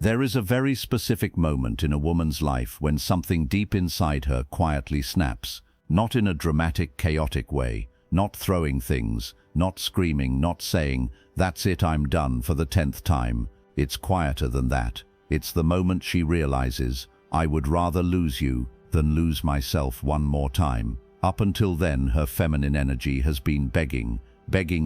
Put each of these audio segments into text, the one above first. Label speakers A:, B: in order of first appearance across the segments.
A: There is a very specific moment in a woman's life when something deep inside her quietly snaps, not in a dramatic, chaotic way, not throwing things, not screaming, not saying, "That's it, I'm done," for the 10th time. It's quieter than that. It's the moment she realizes, "I would rather lose you than lose myself one more time." Up until then, her feminine energy has been begging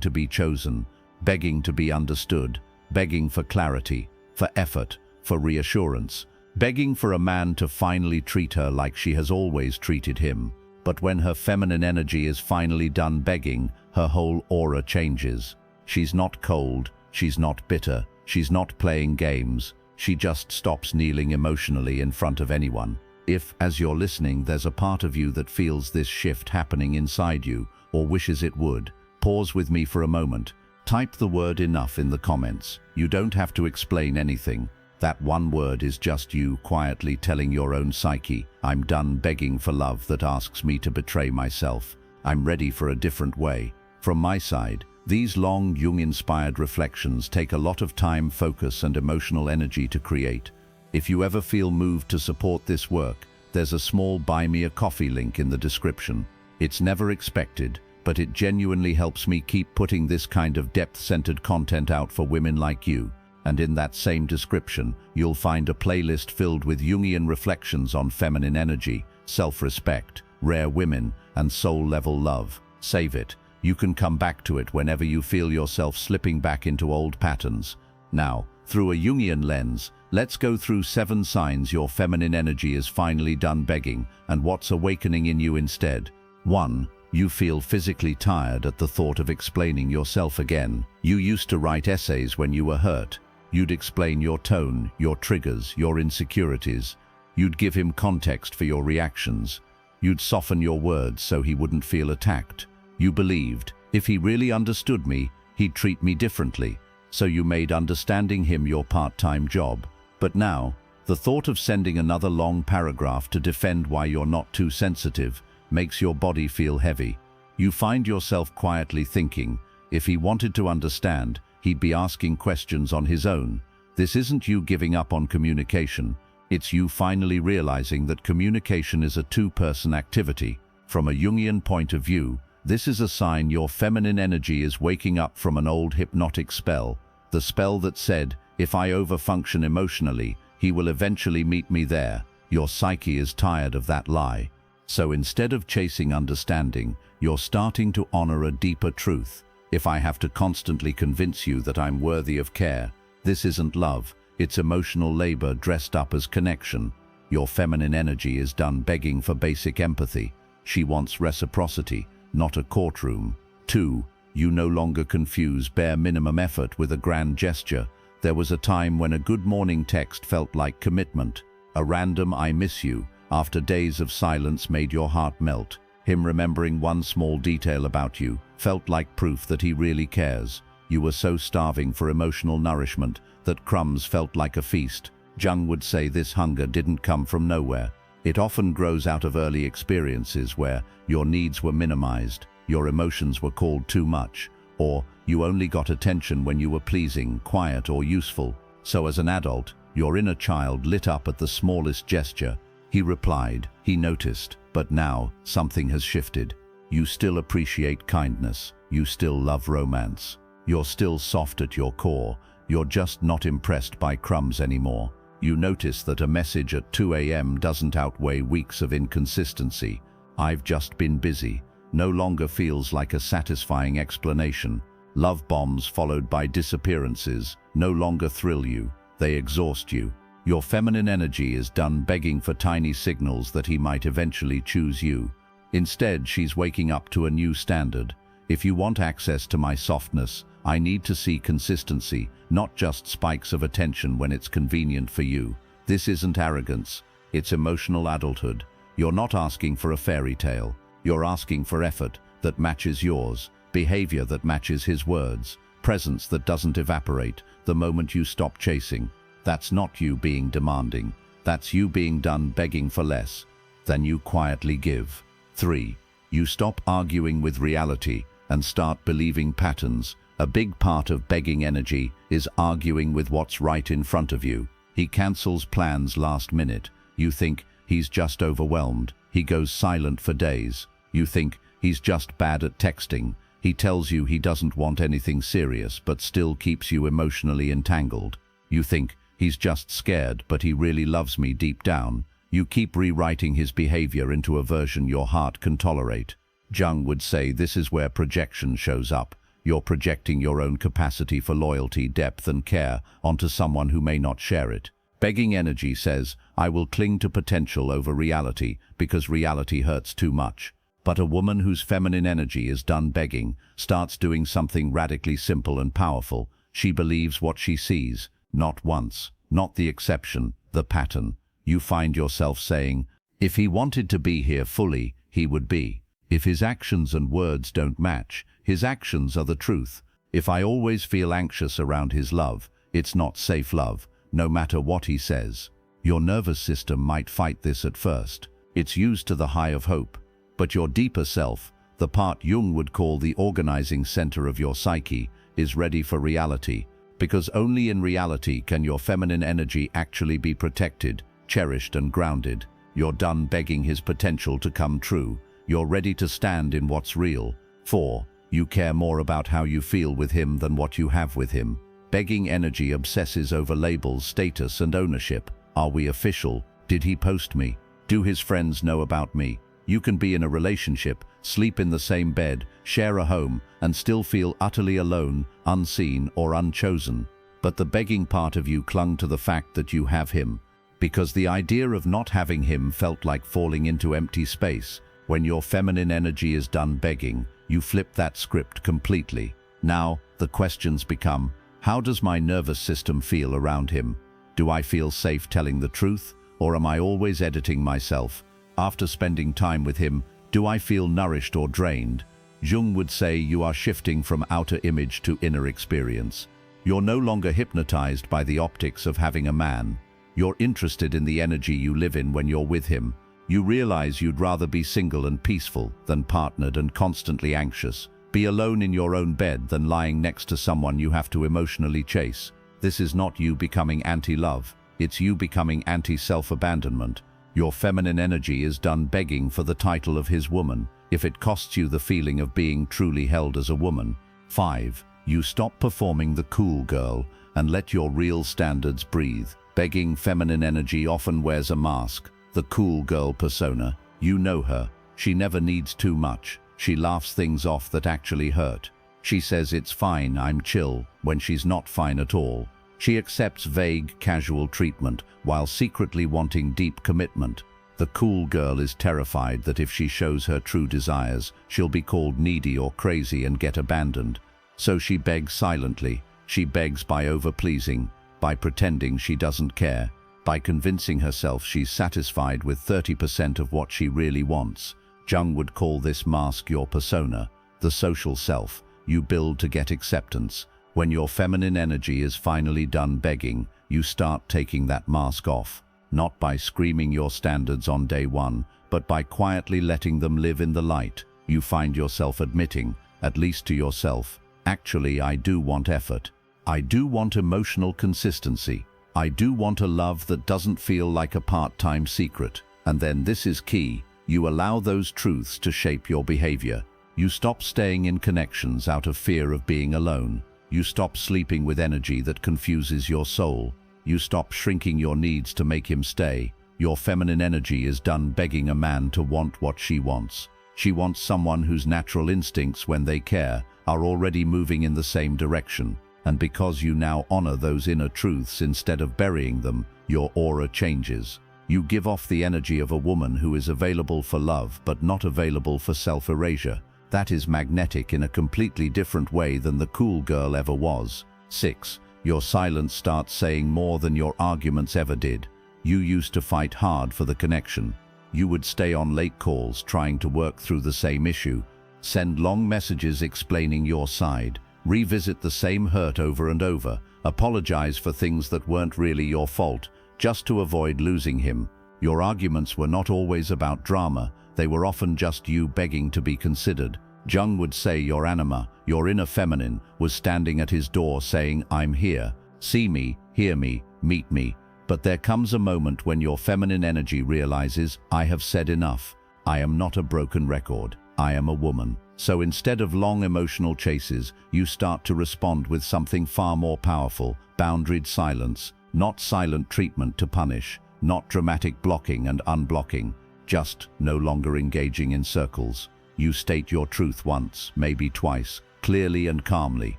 A: to be chosen, begging to be understood, begging for clarity, for effort, for reassurance, begging for a man to finally treat her like she has always treated him. But when her feminine energy is finally done begging, her whole aura changes. She's not cold, she's not bitter, she's not playing games. She just stops kneeling emotionally in front of anyone. If, as you're listening, there's a part of you that feels this shift happening inside you, or wishes it would, pause with me for a moment. Type the word "enough" in the comments. You don't have to explain anything. That one word is just you quietly telling your own psyche, "I'm done begging for love that asks me to betray myself. I'm ready for a different way." From my side, these long Jung-inspired reflections take a lot of time, focus, and emotional energy to create. If you ever feel moved to support this work, there's a small Buy Me a Coffee link in the description. It's never expected, but it genuinely helps me keep putting this kind of depth-centered content out for women like you. And in that same description, you'll find a playlist filled with Jungian reflections on feminine energy, self-respect, rare women, and soul-level love. Save it. You can come back to it whenever you feel yourself slipping back into old patterns. Now, through a Jungian lens, let's go through 7 signs your feminine energy is finally done begging and what's awakening in you instead. 1. You feel physically tired at the thought of explaining yourself again. You used to write essays when you were hurt. You'd explain your tone, your triggers, your insecurities. You'd give him context for your reactions. You'd soften your words so he wouldn't feel attacked. You believed, if he really understood me, he'd treat me differently. So you made understanding him your part-time job. But now, the thought of sending another long paragraph to defend why you're not too sensitive makes your body feel heavy. You find yourself quietly thinking, if he wanted to understand, he'd be asking questions on his own. This isn't you giving up on communication. It's you finally realizing that communication is a two-person activity. From a Jungian point of view, this is a sign your feminine energy is waking up from an old hypnotic spell. The spell that said, if I overfunction emotionally, he will eventually meet me there. Your psyche is tired of that lie. So instead of chasing understanding, you're starting to honor a deeper truth. If I have to constantly convince you that I'm worthy of care, this isn't love, it's emotional labor dressed up as connection. Your feminine energy is done begging for basic empathy. She wants reciprocity, not a courtroom. 2. You no longer confuse bare minimum effort with a grand gesture. There was a time when a good morning text felt like commitment. A random "I miss you" after days of silence made your heart melt. Him remembering one small detail about you felt like proof that he really cares. You were so starving for emotional nourishment that crumbs felt like a feast. Jung would say this hunger didn't come from nowhere. It often grows out of early experiences where your needs were minimized, your emotions were called too much, or you only got attention when you were pleasing, quiet, or useful. So as an adult, your inner child lit up at the smallest gesture. He replied, he noticed, but now something has shifted. You still appreciate kindness, you still love romance, you're still soft at your core, you're just not impressed by crumbs anymore. You notice that a message at 2 a.m. doesn't outweigh weeks of inconsistency. "I've just been busy" no longer feels like a satisfying explanation. Love bombs followed by disappearances no longer thrill you, they exhaust you. Your feminine energy is done begging for tiny signals that he might eventually choose you. Instead, she's waking up to a new standard. If you want access to my softness, I need to see consistency, not just spikes of attention when it's convenient for you. This isn't arrogance, it's emotional adulthood. You're not asking for a fairy tale. You're asking for effort that matches yours, behavior that matches his words, presence that doesn't evaporate the moment you stop chasing. That's not you being demanding. That's you being done begging for less than you quietly give. 3. You stop arguing with reality and start believing patterns. A big part of begging energy is arguing with what's right in front of you. He cancels plans last minute. You think he's just overwhelmed. He goes silent for days. You think he's just bad at texting. He tells you he doesn't want anything serious but still keeps you emotionally entangled. You think he's just scared but he really loves me deep down. You keep rewriting his behavior into a version your heart can tolerate. Jung would say this is where projection shows up. You're projecting your own capacity for loyalty, depth and care onto someone who may not share it. Begging energy says, I will cling to potential over reality because reality hurts too much. But a woman whose feminine energy is done begging starts doing something radically simple and powerful. She believes what she sees, not once, not the exception, the pattern. You find yourself saying, if he wanted to be here fully, he would be. If his actions and words don't match, his actions are the truth. If I always feel anxious around his love, it's not safe love, no matter what he says. Your nervous system might fight this at first. It's used to the high of hope. But your deeper self, the part Jung would call the organizing center of your psyche, is ready for reality. Because only in reality can your feminine energy actually be protected, cherished and grounded. You're done begging his potential to come true. You're ready to stand in what's real. 4. You care more about how you feel with him than what you have with him. Begging energy obsesses over labels, status and ownership. Are we official? Did he post me? Do his friends know about me? You can be in a relationship, sleep in the same bed, share a home, and still feel utterly alone, unseen or unchosen. But the begging part of you clung to the fact that you have him. Because the idea of not having him felt like falling into empty space. When your feminine energy is done begging, you flip that script completely. Now, the questions become, how does my nervous system feel around him? Do I feel safe telling the truth, or am I always editing myself? After spending time with him, do I feel nourished or drained? Jung would say you are shifting from outer image to inner experience. You're no longer hypnotized by the optics of having a man. You're interested in the energy you live in when you're with him. You realize you'd rather be single and peaceful than partnered and constantly anxious. Be alone in your own bed than lying next to someone you have to emotionally chase. This is not you becoming anti-love. It's you becoming anti-self-abandonment. Your feminine energy is done begging for the title of his woman, if it costs you the feeling of being truly held as a woman. 5. You stop performing the cool girl and let your real standards breathe. Begging feminine energy often wears a mask. The cool girl persona. You know her. She never needs too much. She laughs things off that actually hurt. She says it's fine, I'm chill, when she's not fine at all. She accepts vague, casual treatment while secretly wanting deep commitment. The cool girl is terrified that if she shows her true desires, she'll be called needy or crazy and get abandoned. So she begs silently. She begs by overpleasing, by pretending she doesn't care, by convincing herself she's satisfied with 30% of what she really wants. Jung would call this mask your persona, the social self you build to get acceptance. When your feminine energy is finally done begging, you start taking that mask off, not by screaming your standards on day one, but by quietly letting them live in the light. You find yourself admitting, at least to yourself, actually I do want effort. I do want emotional consistency. I do want a love that doesn't feel like a part-time secret. And then this is key. You allow those truths to shape your behavior. You stop staying in connections out of fear of being alone. You stop sleeping with energy that confuses your soul. You stop shrinking your needs to make him stay. Your feminine energy is done begging a man to want what she wants. She wants someone whose natural instincts, when they care, are already moving in the same direction. And because you now honor those inner truths instead of burying them, your aura changes. You give off the energy of a woman who is available for love but not available for self-erasure. That is magnetic in a completely different way than the cool girl ever was. 6. Your silence starts saying more than your arguments ever did. You used to fight hard for the connection. You would stay on late calls trying to work through the same issue, send long messages explaining your side, revisit the same hurt over and over, apologize for things that weren't really your fault, just to avoid losing him. Your arguments were not always about drama. They were often just you begging to be considered. Jung would say your anima, your inner feminine, was standing at his door saying, I'm here. See me, hear me, meet me. But there comes a moment when your feminine energy realizes, I have said enough. I am not a broken record. I am a woman. So instead of long emotional chases, you start to respond with something far more powerful, boundaried silence, not silent treatment to punish, not dramatic blocking and unblocking, just no longer engaging in circles. You state your truth once, maybe twice, clearly and calmly.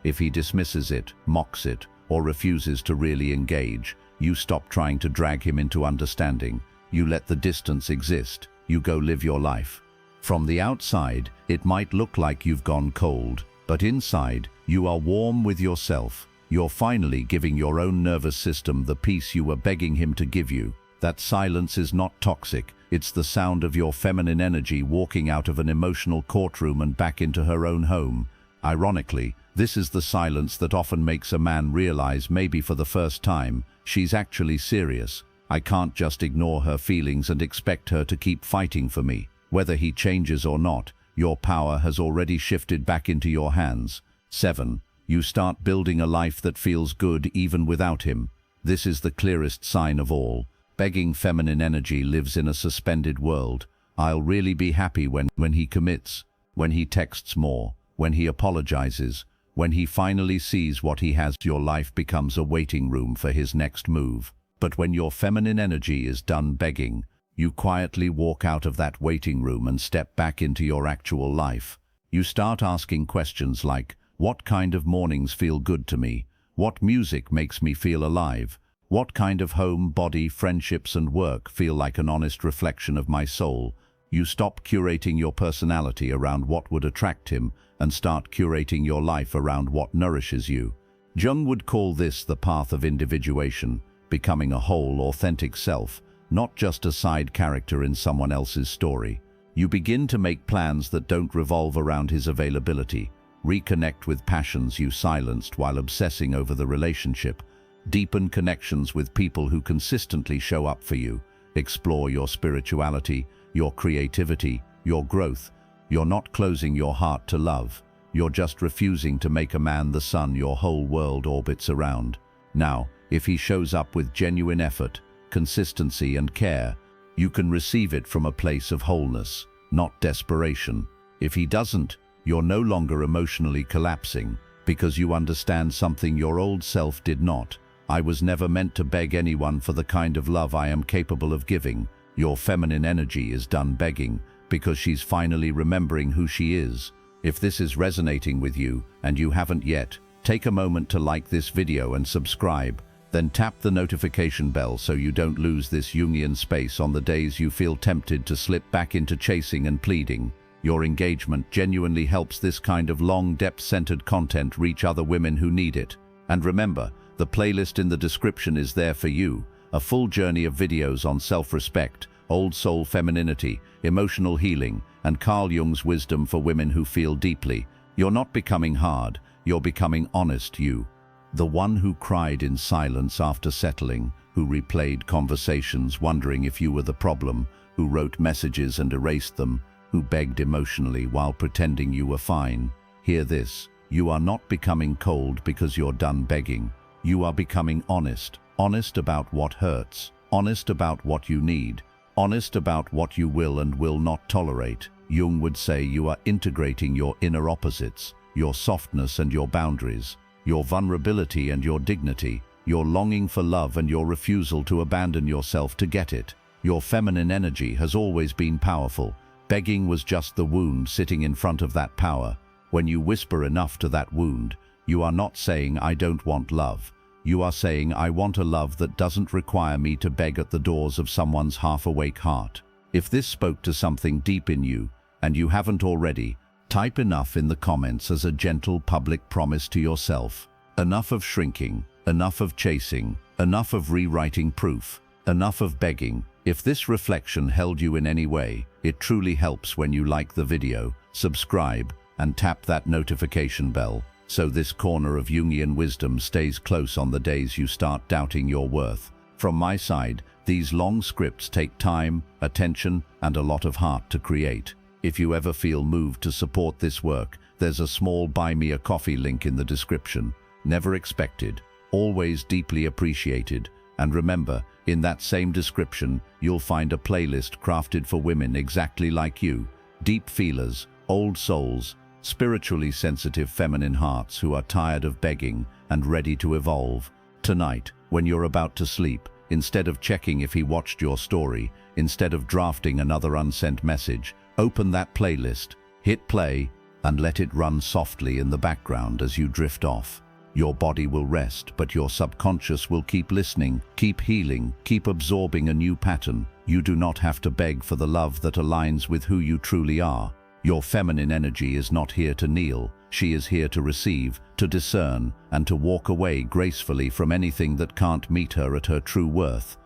A: If he dismisses it, mocks it, or refuses to really engage, you stop trying to drag him into understanding. You let the distance exist. You go live your life. From the outside, it might look like you've gone cold, but inside, you are warm with yourself. You're finally giving your own nervous system the peace you were begging him to give you. That silence is not toxic. It's the sound of your feminine energy walking out of an emotional courtroom and back into her own home. Ironically, this is the silence that often makes a man realize, maybe for the first time, she's actually serious. I can't just ignore her feelings and expect her to keep fighting for me. Whether he changes or not, your power has already shifted back into your hands. 7. You start building a life that feels good even without him. This is the clearest sign of all. Begging feminine energy lives in a suspended world. I'll really be happy when he commits, when he texts more, when he apologizes, when he finally sees what he has. Your life becomes a waiting room for his next move. But when your feminine energy is done begging, you quietly walk out of that waiting room and step back into your actual life. You start asking questions like, what kind of mornings feel good to me? What music makes me feel alive? What kind of home, body, friendships and work feel like an honest reflection of my soul? You stop curating your personality around what would attract him and start curating your life around what nourishes you. Jung would call this the path of individuation, becoming a whole, authentic self, not just a side character in someone else's story. You begin to make plans that don't revolve around his availability, reconnect with passions you silenced while obsessing over the relationship, deepen connections with people who consistently show up for you, explore your spirituality, your creativity, your growth. You're not closing your heart to love. You're just refusing to make a man the sun your whole world orbits around. Now, if he shows up with genuine effort, consistency and care, you can receive it from a place of wholeness, not desperation. If he doesn't, you're no longer emotionally collapsing because you understand something your old self did not. I was never meant to beg anyone for the kind of love I am capable of giving. Your feminine energy is done begging because she's finally remembering who she is. If this is resonating with you and you haven't yet, take a moment to like this video and subscribe. Then tap the notification bell so you don't lose this Jungian space on the days you feel tempted to slip back into chasing and pleading. Your engagement genuinely helps this kind of long, depth-centered content reach other women who need it. And remember, the playlist in the description is there for you. A full journey of videos on self-respect, old soul femininity, emotional healing, and Carl Jung's wisdom for women who feel deeply. You're not becoming hard, you're becoming honest you. The one who cried in silence after settling, who replayed conversations wondering if you were the problem, who wrote messages and erased them, who begged emotionally while pretending you were fine. Hear this, you are not becoming cold because you're done begging. You are becoming honest, honest about what hurts, honest about what you need, honest about what you will and will not tolerate. Jung would say you are integrating your inner opposites, your softness and your boundaries, your vulnerability and your dignity, your longing for love and your refusal to abandon yourself to get it. Your feminine energy has always been powerful. Begging was just the wound sitting in front of that power. When you whisper enough to that wound, you are not saying, I don't want love. You are saying, I want a love that doesn't require me to beg at the doors of someone's half-awake heart. If this spoke to something deep in you, and you haven't already, type enough in the comments as a gentle public promise to yourself. Enough of shrinking, enough of chasing, enough of rewriting proof, enough of begging. If this reflection held you in any way, it truly helps when you like the video, subscribe, and tap that notification bell, so this corner of Jungian wisdom stays close on the days you start doubting your worth. From my side, these long scripts take time, attention, and a lot of heart to create. If you ever feel moved to support this work, there's a small Buy Me a Coffee link in the description. Never expected, always deeply appreciated, And remember, in that same description, you'll find a playlist crafted for women exactly like you, deep feelers, old souls, spiritually sensitive feminine hearts who are tired of begging and ready to evolve. Tonight, when you're about to sleep, instead of checking if he watched your story, instead of drafting another unsent message, open that playlist, hit play, and let it run softly in the background as you drift off. Your body will rest, but your subconscious will keep listening, keep healing, keep absorbing a new pattern. You do not have to beg for the love that aligns with who you truly are. Your feminine energy is not here to kneel. She is here to receive, to discern, and to walk away gracefully from anything that can't meet her at her true worth.